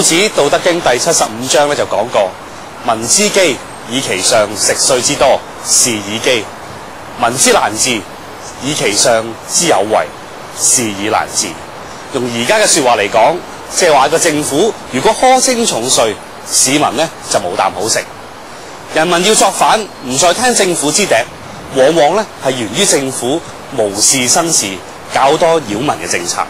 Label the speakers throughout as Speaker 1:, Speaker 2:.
Speaker 1: 子《道德經》第75章咧就講過：民之饑，以其上食稅之多，是以饑；民之難治，以其上之有為，是以難治。用而家嘅說話嚟講，即係話個政府如果苛徵重稅，市民呢就冇啖好食。人民要作反，唔再聽政府之笛，往往呢係源於政府無視新事，較多擾民嘅政策。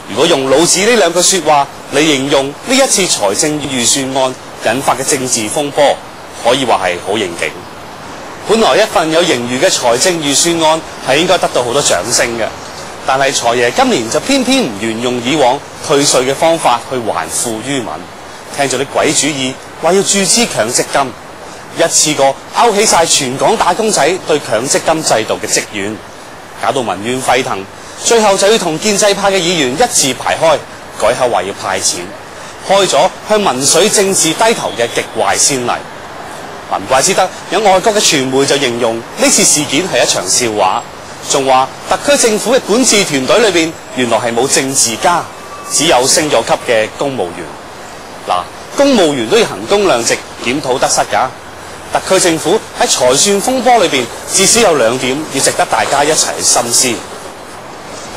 Speaker 1: 如果用老子呢兩句說話嚟形容呢一次財政預算案引發嘅政治風波，可以話係好應景。本來一份有盈餘嘅財政預算案係應該得到好多掌聲嘅，但係財爺今年就偏偏唔沿用以往退稅嘅方法去還富於民，聽咗啲鬼主意，話要注資強積金，一次過勾起晒全港打工仔對強積金制度嘅積怨，搞到民怨沸騰，最後就要同建制派嘅議員一字排開，改口話要派錢，開咗向民粹政治低頭嘅極壞先例。難怪之得有外國嘅傳媒就形容呢次事件係一場笑話，仲話特區政府嘅管治團隊裏邊原來係冇政治家，只有升咗級嘅公務員。嗱，公務員都要行功量值，檢討得失㗎。特區政府喺財算風波裏邊至少有兩點要值得大家一齊去深思。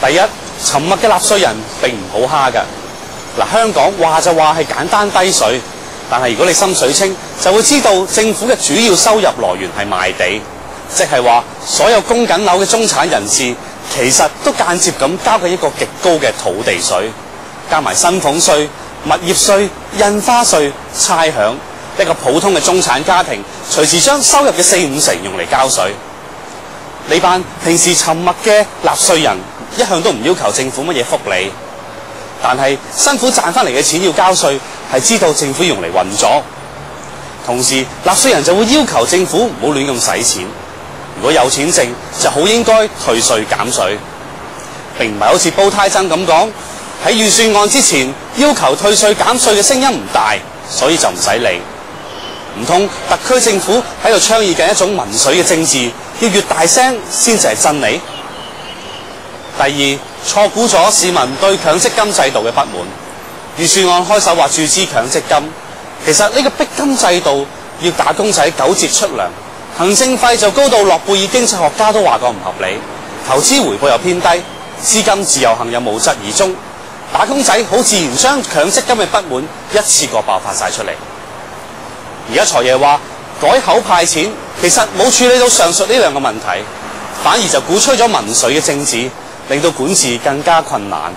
Speaker 1: 第一，沉默嘅納稅人並唔好蝦㗎。嗱，香港話就話係簡單低稅，但係如果你心水清，就會知道政府嘅主要收入來源係賣地，即係話所有供緊樓嘅中產人士其實都間接咁交緊一個極高嘅土地稅，加埋薪俸稅、物業稅、印花稅、差餉，一個普通嘅中產家庭隨時將收入嘅4-5成用嚟交稅。呢班平時沉默嘅納稅人一向都唔要求政府乜嘢福利，但係辛苦賺翻嚟嘅錢要交稅，係知道政府用嚟運作。同時納稅人就會要求政府唔好亂咁使錢，如果有錢剩就好應該退稅減稅，並唔係好似煲呔曾咁講，喺預算案之前要求退稅減稅嘅聲音唔大，所以就唔使理。唔通特區政府喺度倡議緊一種民粹嘅政治，要越大聲先至係真理？第二，錯估咗市民對強積金制度嘅不滿。預算案開首話注資強積金，其實呢個逼金制度要打工仔9折出糧，行政費就高到諾貝爾經濟學家都話過唔合理，投資回報又偏低，資金自由行又無疾而終，打工仔好自然將強積金嘅不滿一次過爆發晒出嚟。而家財爺話改口派錢，其實冇處理到上述呢兩個問題，反而就鼓吹咗民粹嘅政治，令到管治更加困難。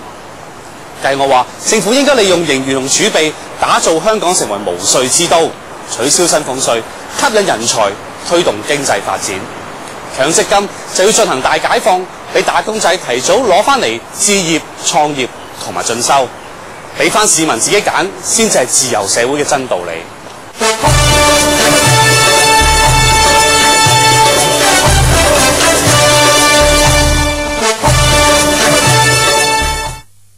Speaker 1: 計我話政府應該利用盈餘同儲備，打造香港成為無稅之都，取消薪俸稅，吸引人才，推動經濟發展。強積金就要進行大解放，俾打工仔提早攞翻嚟置業、創業同埋進修，俾翻市民自己揀，先至係自由社會嘅真道理。